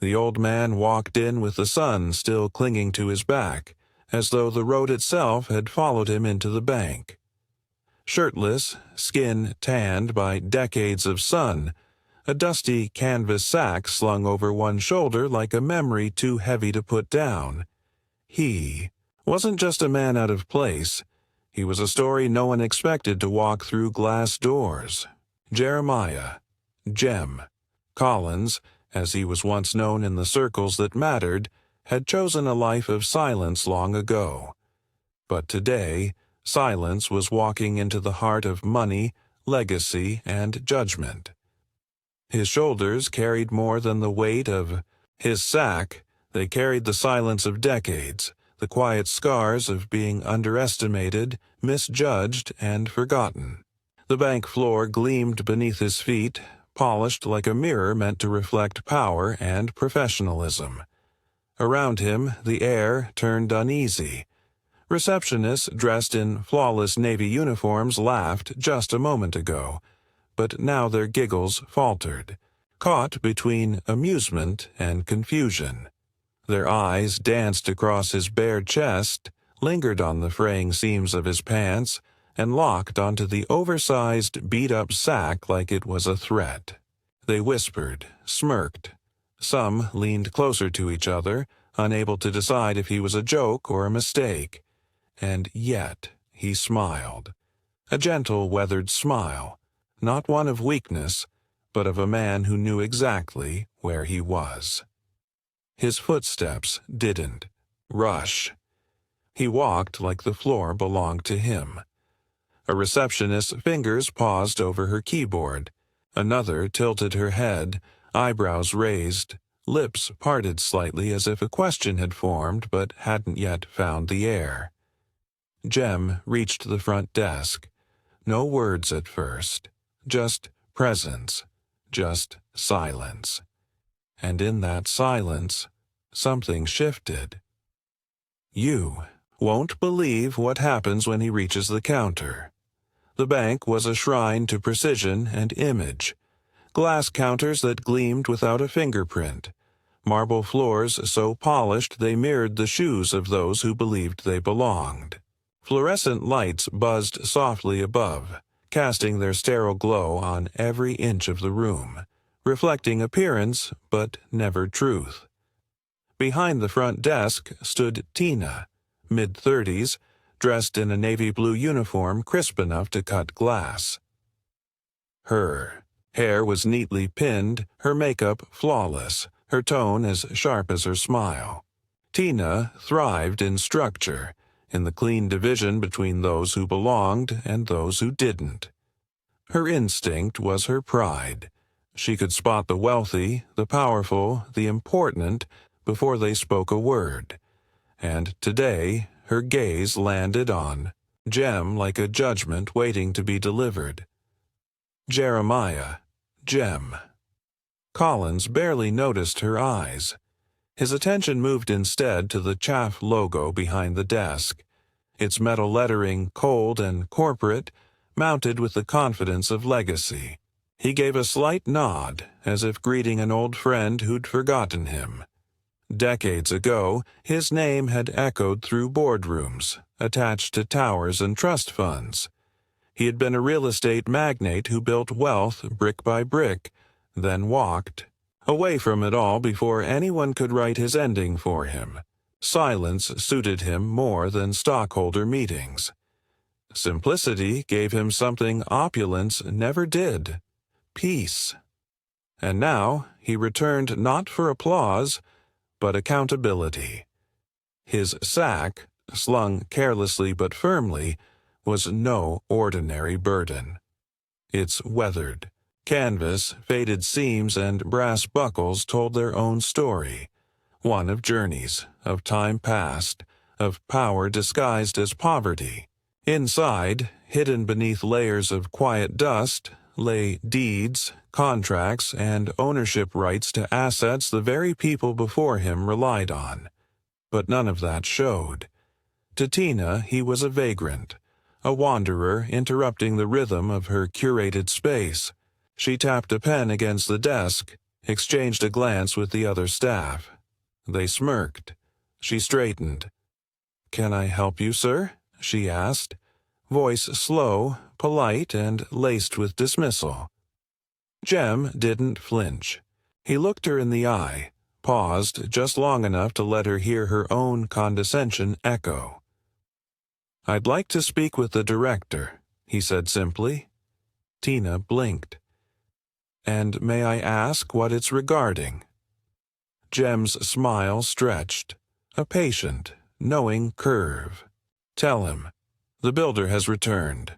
The old man walked in with the sun still clinging to his back, as though the road itself had followed him into the bank. Shirtless, skin tanned by decades of sun, a dusty canvas sack slung over one shoulder like a memory too heavy to put down. He wasn't just a man out of place. He was a story no one expected to walk through glass doors. Jeremiah, Jem, Collins, as he was once known in the circles that mattered, had chosen a life of silence long ago. But today, silence was walking into the heart of money, legacy, and judgment. His shoulders carried more than the weight of his sack. They carried the silence of decades, the quiet scars of being underestimated, misjudged, and forgotten. The bank floor gleamed beneath his feet, polished like a mirror meant to reflect power and professionalism. Around him, the air turned uneasy. Receptionists dressed in flawless navy uniforms laughed just a moment ago, but now their giggles faltered, caught between amusement and confusion. Their eyes danced across his bare chest, lingered on the fraying seams of his pants, and locked onto the oversized, beat-up sack like it was a threat. They whispered, smirked. Some leaned closer to each other, unable to decide if he was a joke or a mistake. And yet he smiled. A gentle, weathered smile, not one of weakness, but of a man who knew exactly where he was. His footsteps didn't rush. He walked like the floor belonged to him. A receptionist's fingers paused over her keyboard. Another tilted her head, eyebrows raised, lips parted slightly as if a question had formed but hadn't yet found the air. Jem reached the front desk. No words at first, just presence, just silence. And in that silence, something shifted. You won't believe what happens when he reaches the counter. The bank was a shrine to precision and image. Glass counters that gleamed without a fingerprint. Marble floors so polished they mirrored the shoes of those who believed they belonged. Fluorescent lights buzzed softly above, casting their sterile glow on every inch of the room, reflecting appearance but never truth. Behind the front desk stood Tina, mid-30s, dressed in a navy blue uniform crisp enough to cut glass. Her hair was neatly pinned, her makeup flawless, her tone as sharp as her smile. Tina thrived in structure, in the clean division between those who belonged and those who didn't. Her instinct was her pride. She could spot the wealthy, the powerful, the important, before they spoke a word. And today, her gaze landed on Jem like a judgment waiting to be delivered. Jeremiah, Jem. Collins barely noticed her eyes. His attention moved instead to the chaff logo behind the desk, its metal lettering cold and corporate, mounted with the confidence of legacy. He gave a slight nod, as if greeting an old friend who'd forgotten him. Decades ago, his name had echoed through boardrooms, attached to towers and trust funds. He had been a real estate magnate who built wealth brick by brick, then walked away from it all before anyone could write his ending for him. Silence suited him more than stockholder meetings. Simplicity gave him something opulence never did: peace. And now he returned not for applause, but accountability. His sack, slung carelessly but firmly, was no ordinary burden. Its weathered canvas, faded seams, and brass buckles told their own story, one of journeys, of time past, of power disguised as poverty. Inside, hidden beneath layers of quiet dust, lay deeds, contracts, and ownership rights to assets the very people before him relied on. But none of that showed. To Tina, he was a vagrant, a wanderer interrupting the rhythm of her curated space. She tapped a pen against the desk. exchanged a glance with the other staff. They smirked. She straightened. "Can I help you, sir?" she asked, voice slow, polite, and laced with dismissal. Jem didn't flinch. He looked her in the eye, paused just long enough to let her hear her own condescension echo. "I'd like to speak with the director," he said simply. Tina blinked. "And may I ask what it's regarding?" Jem's smile stretched, a patient, knowing curve. "Tell him. The builder has returned."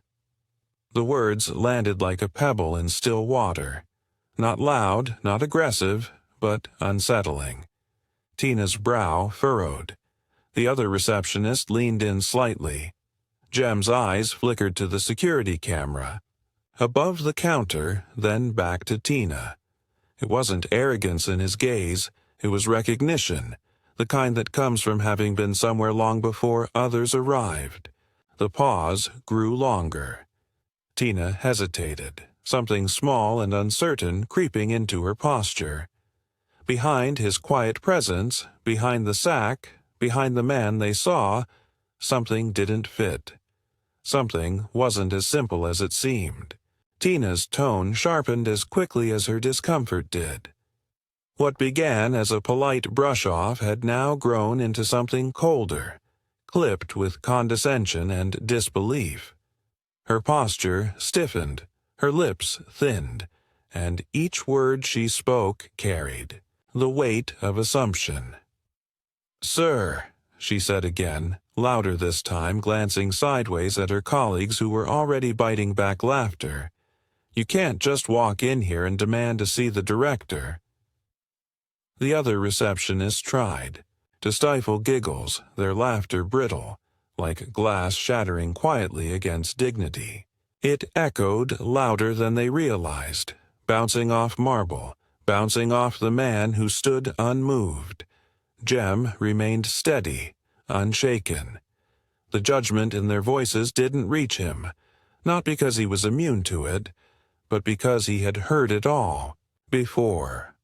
The words landed like a pebble in still water. Not loud, not aggressive, but unsettling. Tina's brow furrowed. The other receptionist leaned in slightly. Jem's eyes flickered to the security camera. Above the counter, then back to Tina. It wasn't arrogance in his gaze, it was recognition, the kind that comes from having been somewhere long before others arrived. The pause grew longer. Tina hesitated, something small and uncertain creeping into her posture. Behind his quiet presence, behind the sack, behind the man they saw, something didn't fit. Something wasn't as simple as it seemed. Tina's tone sharpened as quickly as her discomfort did. What began as a polite brush-off had now grown into something colder, clipped with condescension and disbelief. Her posture stiffened, her lips thinned, and each word she spoke carried the weight of assumption. "Sir," she said again, louder this time, glancing sideways at her colleagues who were already biting back laughter. "You can't just walk in here and demand to see the director." The other receptionists tried to stifle giggles, their laughter brittle, like glass shattering quietly against dignity. It echoed louder than they realized, bouncing off marble, bouncing off the man who stood unmoved. Jem remained steady, unshaken. The judgment in their voices didn't reach him, not because he was immune to it, but because he had heard it all, before.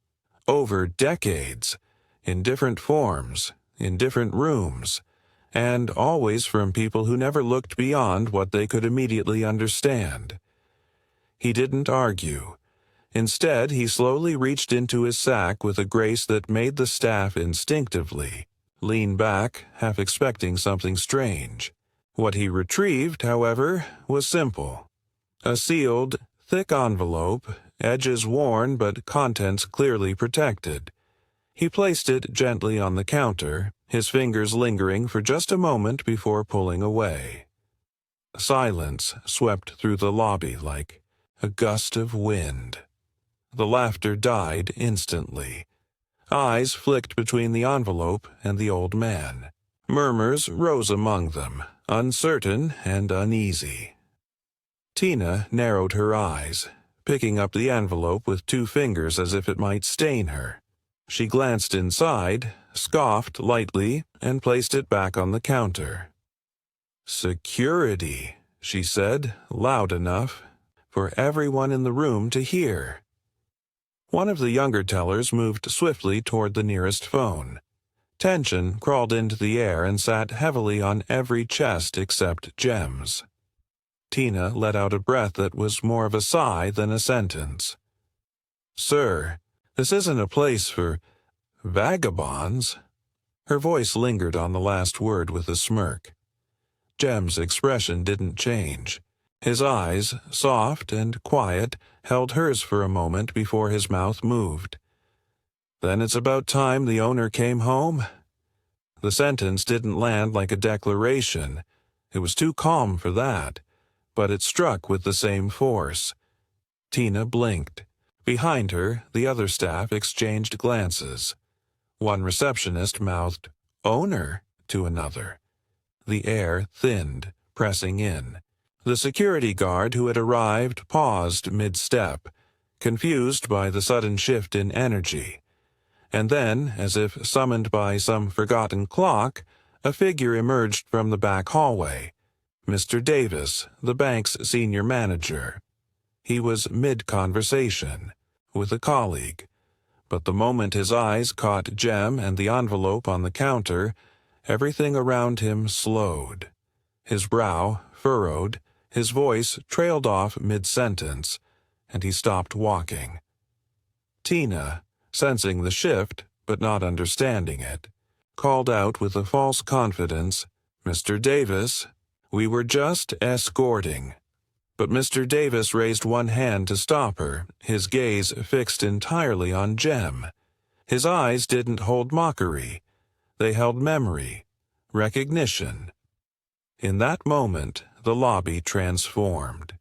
Over decades, in different forms, in different rooms, and always from people who never looked beyond what they could immediately understand. He didn't argue. Instead, he slowly reached into his sack with a grace that made the staff instinctively lean back, half expecting something strange. What he retrieved, however, was simple. A sealed, thick envelope, edges worn but contents clearly protected. He placed it gently on the counter, his fingers lingering for just a moment before pulling away. Silence swept through the lobby like a gust of wind. The laughter died instantly. Eyes flicked between the envelope and the old man. Murmurs rose among them, uncertain and uneasy. Tina narrowed her eyes, picking up the envelope with two fingers as if it might stain her. She glanced inside, scoffed lightly, and placed it back on the counter. "Security," she said, loud enough for everyone in the room to hear. One of the younger tellers moved swiftly toward the nearest phone. Tension crawled into the air and sat heavily on every chest except Jem's. Tina let out a breath that was more of a sigh than a sentence. "Sir, this isn't a place for vagabonds." Her voice lingered on the last word with a smirk. Jem's expression didn't change. His eyes, soft and quiet, held hers for a moment before his mouth moved. "Then it's about time the owner came home?" The sentence didn't land like a declaration. It was too calm for that, but it struck with the same force. Tina blinked. Behind her, the other staff exchanged glances. One receptionist mouthed, "Owner," to another. The air thinned, pressing in. The security guard who had arrived paused mid-step, confused by the sudden shift in energy. And then, as if summoned by some forgotten clock, a figure emerged from the back hallway. Mr. Davis, the bank's senior manager. He was mid-conversation, with a colleague. But the moment his eyes caught Jem and the envelope on the counter, everything around him slowed. His brow furrowed, his voice trailed off mid-sentence, and he stopped walking. Tina, sensing the shift but not understanding it, called out with a false confidence, "Mr. Davis, we were just escorting." But Mr. Davis raised one hand to stop her, his gaze fixed entirely on Jem. His eyes didn't hold mockery. They held memory, recognition. In that moment, the lobby transformed.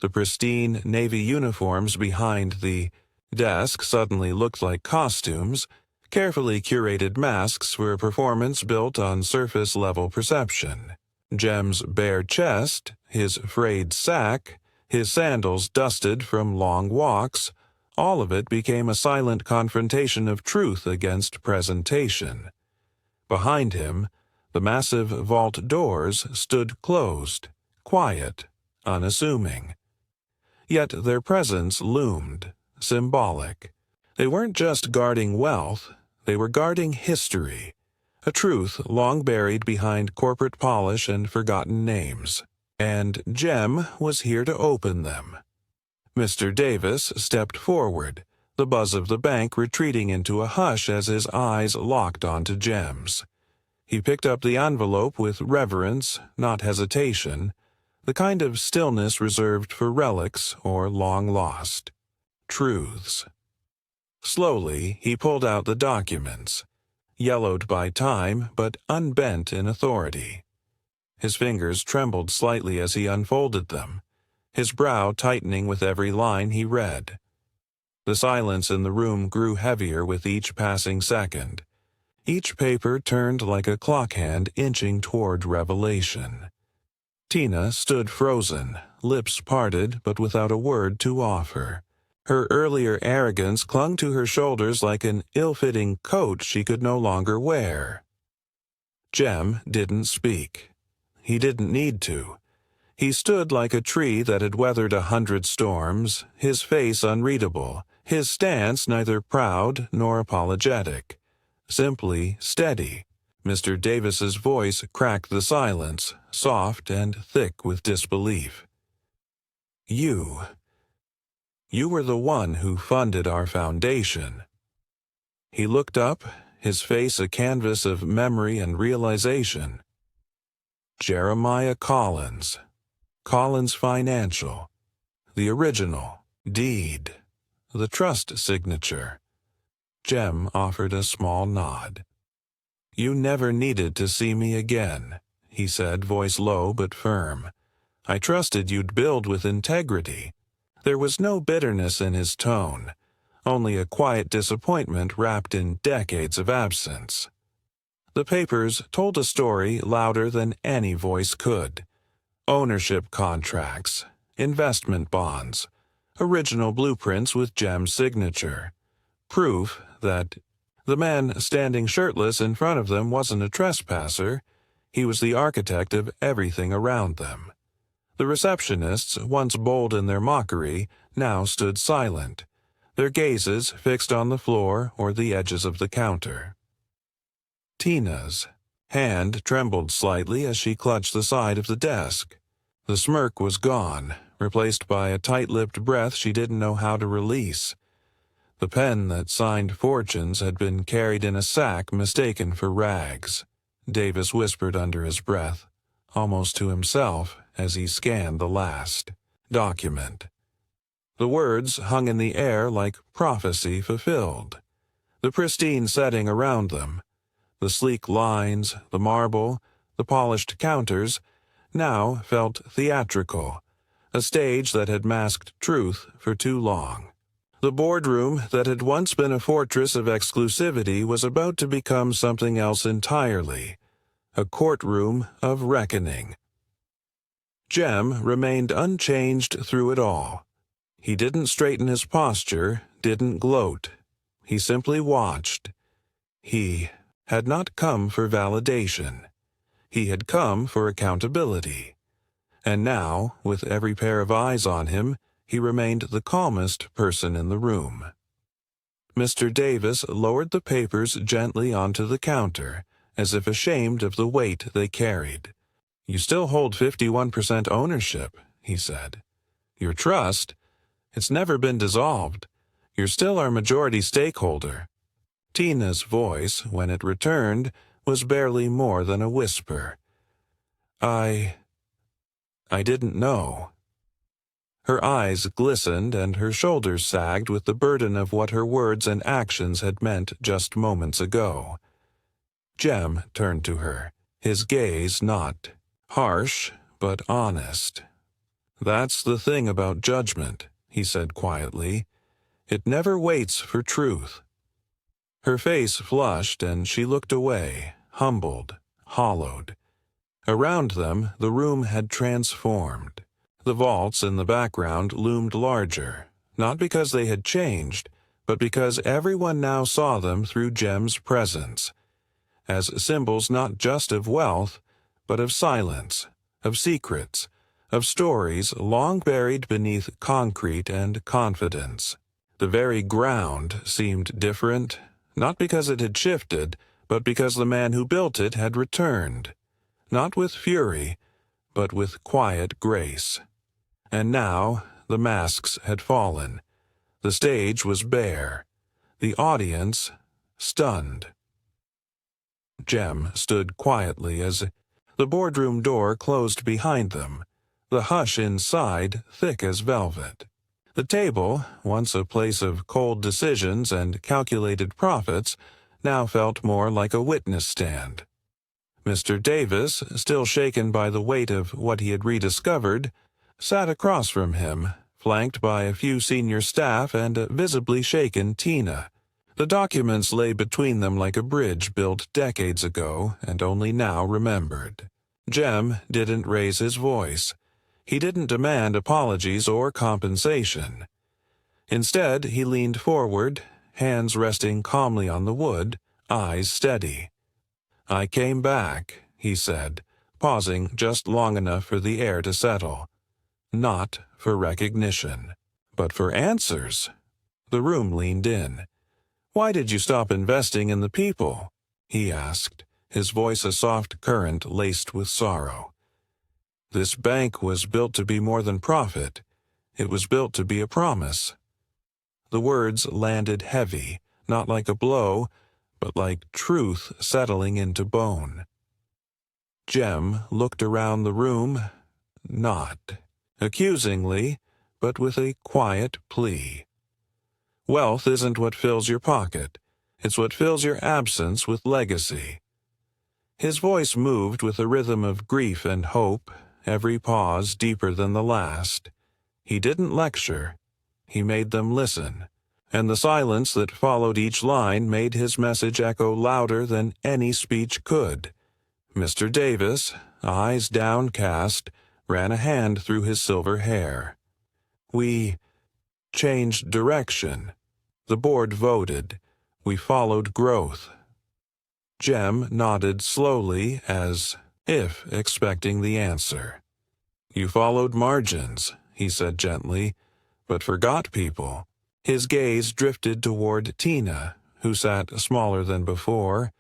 The pristine navy uniforms behind the desk suddenly looked like costumes, carefully curated masks for a performance built on surface-level perception. Jem's bare chest, his frayed sack, his sandals dusted from long walks, all of it became a silent confrontation of truth against presentation. Behind him, the massive vault doors stood closed, quiet, unassuming. Yet their presence loomed, symbolic. They weren't just guarding wealth, they were guarding history, a truth long buried behind corporate polish and forgotten names. And Jem was here to open them. Mr. Davis stepped forward, the buzz of the bank retreating into a hush as his eyes locked onto Jem's. He picked up the envelope with reverence, not hesitation, the kind of stillness reserved for relics or long-lost truths. Slowly, he pulled out the documents, yellowed by time but unbent in authority. His fingers trembled slightly as he unfolded them, his brow tightening with every line he read. The silence in the room grew heavier with each passing second. Each paper turned like a clock hand inching toward revelation. Tina stood frozen, lips parted but without a word to offer. Her earlier arrogance clung to her shoulders like an ill-fitting coat she could no longer wear. Jem didn't speak. He didn't need to. He stood like a tree that had weathered 100 storms, his face unreadable, his stance neither proud nor apologetic. Simply steady. Mr. Davis's voice cracked the silence, soft and thick with disbelief. You were the one who funded our foundation." He looked up, his face a canvas of memory and realization. Jeremiah Collins. Collins Financial. The original. Deed. The trust signature. Jem offered a small nod. "You never needed to see me again," he said, voice low but firm. "I trusted you'd build with integrity." There was no bitterness in his tone, only a quiet disappointment wrapped in decades of absence. The papers told a story louder than any voice could. Ownership contracts, investment bonds, original blueprints with Jem's signature. Proof that the man standing shirtless in front of them wasn't a trespasser. He was the architect of everything around them. The receptionists, once bold in their mockery, now stood silent, their gazes fixed on the floor or the edges of the counter. Tina's hand trembled slightly as she clutched the side of the desk. The smirk was gone, replaced by a tight-lipped breath she didn't know how to release. The pen that signed fortunes had been carried in a sack mistaken for rags. Davis whispered under his breath, almost to himself, as he scanned the last document. The words hung in the air like prophecy fulfilled. The pristine setting around them, the sleek lines, the marble, the polished counters, now felt theatrical, a stage that had masked truth for too long. The boardroom that had once been a fortress of exclusivity was about to become something else entirely, a courtroom of reckoning. Jem remained unchanged through it all. He didn't straighten his posture, didn't gloat. He simply watched. He had not come for validation. He had come for accountability. And now, with every pair of eyes on him, he remained the calmest person in the room. Mr. Davis lowered the papers gently onto the counter, as if ashamed of the weight they carried. "You still hold 51% ownership," he said. "Your trust, it's never been dissolved. You're still our majority stakeholder." Tina's voice, when it returned, was barely more than a whisper. I didn't know." Her eyes glistened and her shoulders sagged with the burden of what her words and actions had meant just moments ago. Jem turned to her, his gaze not harsh, but honest. "That's the thing about judgment," he said quietly. "It never waits for truth." Her face flushed and she looked away, humbled, hollowed. Around them, the room had transformed. The vaults in the background loomed larger, not because they had changed, but because everyone now saw them through Jem's presence, as symbols not just of wealth, but of silence, of secrets, of stories long buried beneath concrete and confidence. The very ground seemed different, not because it had shifted, but because the man who built it had returned, not with fury, but with quiet grace. And now the masks had fallen. The stage was bare. The audience stunned. Jem stood quietly as the boardroom door closed behind them, the hush inside thick as velvet. The table, once a place of cold decisions and calculated profits, now felt more like a witness stand. Mr. Davis, still shaken by the weight of what he had rediscovered, sat across from him, flanked by a few senior staff and a visibly shaken Tina. The documents lay between them like a bridge built decades ago and only now remembered. Jem didn't raise his voice. He didn't demand apologies or compensation. Instead, he leaned forward, hands resting calmly on the wood, eyes steady. "I came back," he said, pausing just long enough for the air to settle. "Not for recognition, but for answers." The room leaned in. "Why did you stop investing in the people?" he asked, his voice a soft current laced with sorrow. "This bank was built to be more than profit. It was built to be a promise." The words landed heavy, not like a blow, but like truth settling into bone. Jem looked around the room, not accusingly, but with a quiet plea. "Wealth isn't what fills your pocket. It's what fills your absence with legacy." His voice moved with a rhythm of grief and hope, every pause deeper than the last. He didn't lecture. He made them listen, and the silence that followed each line made his message echo louder than any speech could. Mr. Davis, eyes downcast, ran a hand through his silver hair. "We changed direction. The board voted. We followed growth." Jem nodded slowly, as if expecting the answer. "You followed margins," he said gently, "but forgot people." His gaze drifted toward Tina, who sat smaller than before.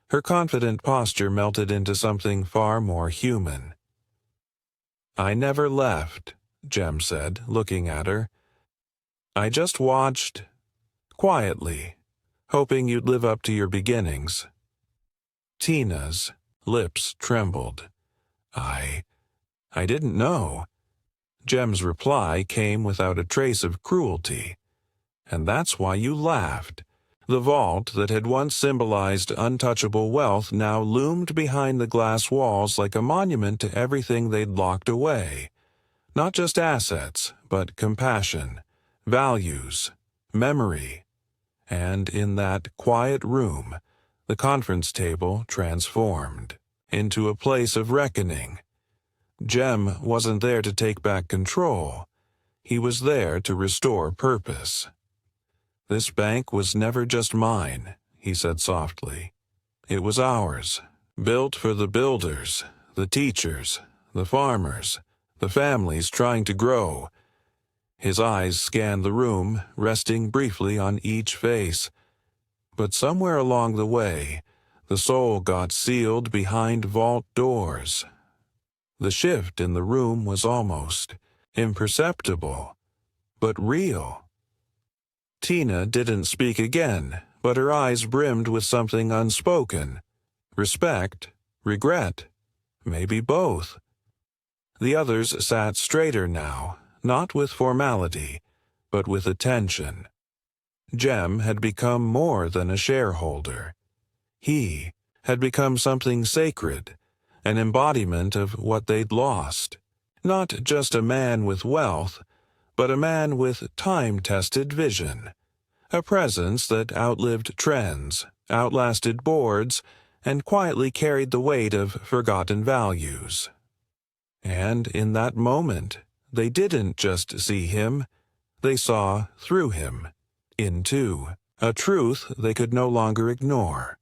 Her confident posture melted into something far more human. "I never left," Jem said, looking at her. "I just watched, quietly, hoping you'd live up to your beginnings." Tina's lips trembled. I didn't know." Jem's reply came without a trace of cruelty. "And that's why you laughed." The vault that had once symbolized untouchable wealth now loomed behind the glass walls like a monument to everything they'd locked away. Not just assets, but compassion, values, memory. And in that quiet room, the conference table transformed into a place of reckoning. Jem wasn't there to take back control. He was there to restore purpose. "This bank was never just mine," he said softly. "It was ours, built for the builders, the teachers, the farmers, the families trying to grow. His eyes scanned the room, resting briefly on each face. But somewhere along the way, the soul got sealed behind vault doors. The shift in the room was almost imperceptible, but real. Tina didn't speak again, but her eyes brimmed with something unspoken. Respect, regret, maybe both. The others sat straighter now, not with formality, but with attention. Jem had become more than a shareholder. He had become something sacred, an embodiment of what they'd lost. Not just a man with wealth, but a man with time-tested vision. A presence that outlived trends, outlasted boards, and quietly carried the weight of forgotten values. And in that moment, they didn't just see him, they saw through him, into a truth they could no longer ignore.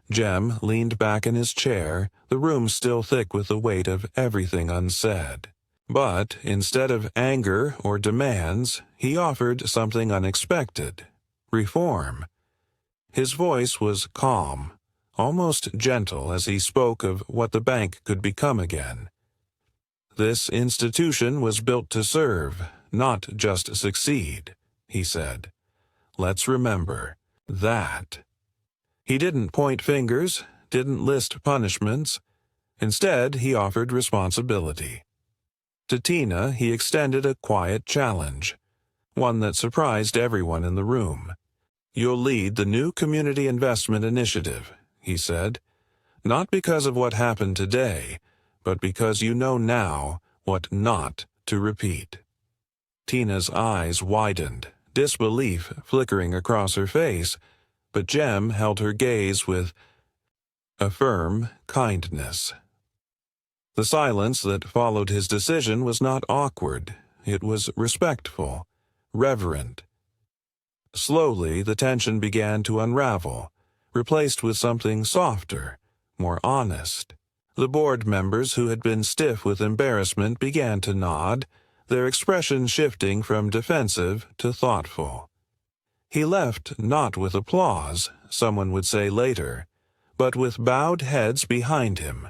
Jem leaned back in his chair, the room still thick with the weight of everything unsaid. But instead of anger or demands, he offered something unexpected: reform. His voice was calm, almost gentle as he spoke of what the bank could become again. This institution was built to serve, not just succeed, he said. Let's remember that. He didn't point fingers, didn't list punishments. Instead, he offered responsibility. To Tina, he extended a quiet challenge, one that surprised everyone in the room. You'll lead the new community investment initiative, he said, not because of what happened today, but because you know now what not to repeat. Tina's eyes widened, disbelief flickering across her face, but Jem held her gaze with a firm kindness. The silence that followed his decision was not awkward. It was respectful, reverent. Slowly, the tension began to unravel, replaced with something softer, more honest. The board members who had been stiff with embarrassment began to nod, their expression shifting from defensive to thoughtful. He left not with applause, someone would say later, but with bowed heads behind him,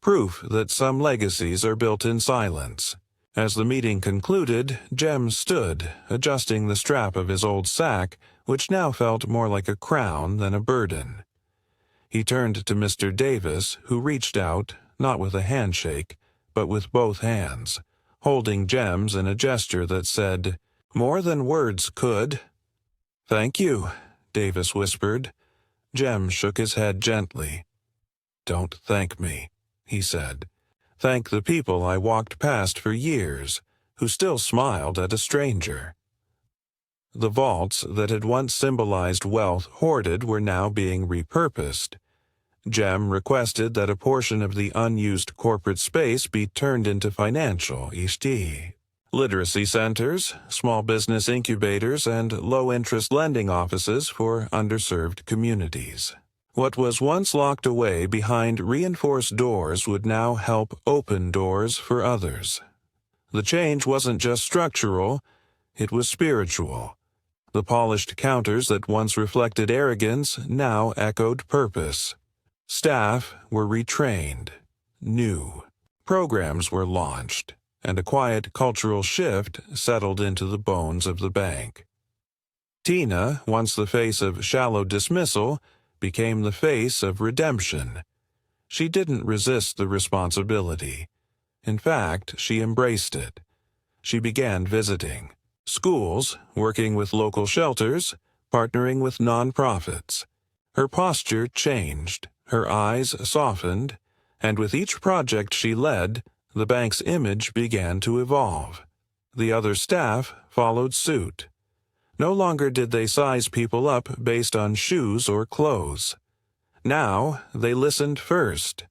proof that some legacies are built in silence. As the meeting concluded, Jem stood, adjusting the strap of his old sack, which now felt more like a crown than a burden. He turned to Mr. Davis, who reached out, not with a handshake, but with both hands, holding Jem's in a gesture that said, "More than words could." "Thank you," Davis whispered. Jem shook his head gently. "Don't thank me," he said. "Thank the people I walked past for years, who still smiled at a stranger." The vaults that had once symbolized wealth hoarded were now being repurposed. Jem requested that a portion of the unused corporate space be turned into financial ishti. Literacy centers, small business incubators, and low-interest lending offices for underserved communities. What was once locked away behind reinforced doors would now help open doors for others. The change wasn't just structural, it was spiritual. The polished counters that once reflected arrogance now echoed purpose. Staff were retrained, new. Programs were launched, and a quiet cultural shift settled into the bones of the bank. Tina, once the face of shallow dismissal, became the face of redemption. She didn't resist the responsibility. In fact, she embraced it. She began visiting schools, working with local shelters, partnering with nonprofits. Her posture changed, her eyes softened, and with each project she led, the bank's image began to evolve. The other staff followed suit. No longer did they size people up based on shoes or clothes. Now they listened first,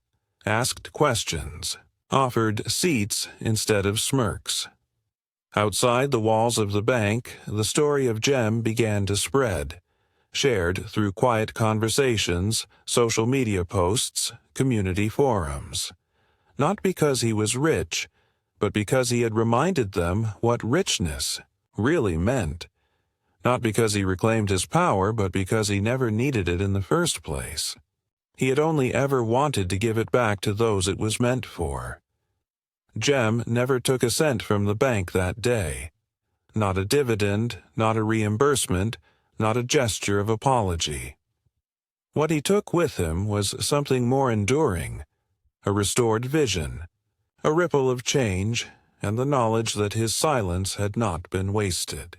asked questions, offered seats instead of smirks. Outside the walls of the bank, the story of Jem began to spread, shared through quiet conversations, social media posts, community forums. Not because he was rich, but because he had reminded them what richness really meant. Not because he reclaimed his power, but because he never needed it in the first place. He had only ever wanted to give it back to those it was meant for. Jem never took a cent from the bank that day. Not a dividend, not a reimbursement, not a gesture of apology. What he took with him was something more enduring, a restored vision, a ripple of change, and the knowledge that his silence had not been wasted.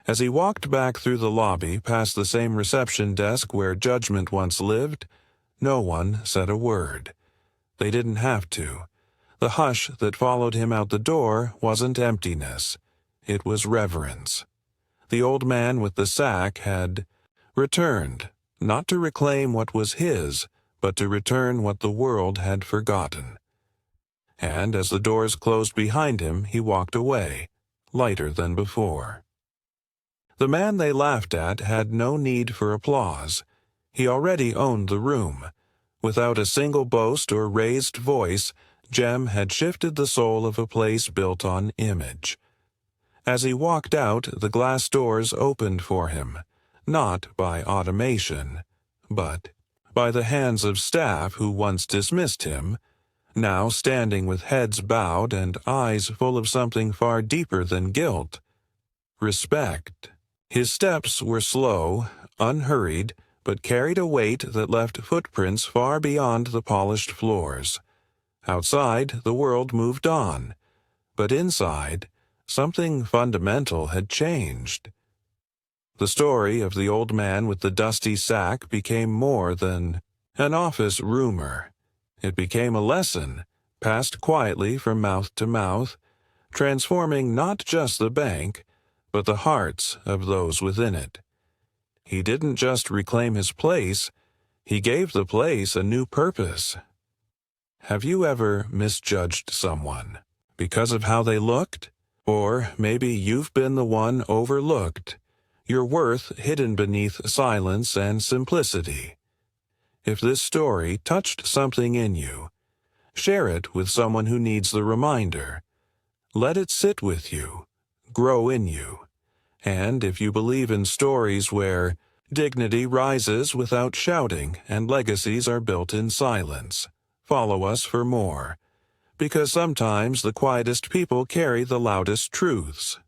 As he walked back through the lobby past the same reception desk where judgment once lived, no one said a word. They didn't have to. The hush that followed him out the door wasn't emptiness. It was reverence. The old man with the sack had returned, not to reclaim what was his, but to return what the world had forgotten. And as the doors closed behind him, he walked away, lighter than before. The man they laughed at had no need for applause. He already owned the room. Without a single boast or raised voice, Jem had shifted the soul of a place built on image. As he walked out, the glass doors opened for him, not by automation, but by the hands of staff who once dismissed him, now standing with heads bowed and eyes full of something far deeper than guilt: respect. His steps were slow, unhurried, but carried a weight that left footprints far beyond the polished floors. Outside, the world moved on, but inside, something fundamental had changed. The story of the old man with the dusty sack became more than an office rumor. It became a lesson, passed quietly from mouth to mouth, transforming not just the bank, but the hearts of those within it. He didn't just reclaim his place, he gave the place a new purpose. Have you ever misjudged someone because of how they looked? Or maybe you've been the one overlooked, your worth hidden beneath silence and simplicity. If this story touched something in you, share it with someone who needs the reminder. Let it sit with you, grow in you. And if you believe in stories where dignity rises without shouting and legacies are built in silence, follow us for more, because sometimes the quietest people carry the loudest truths.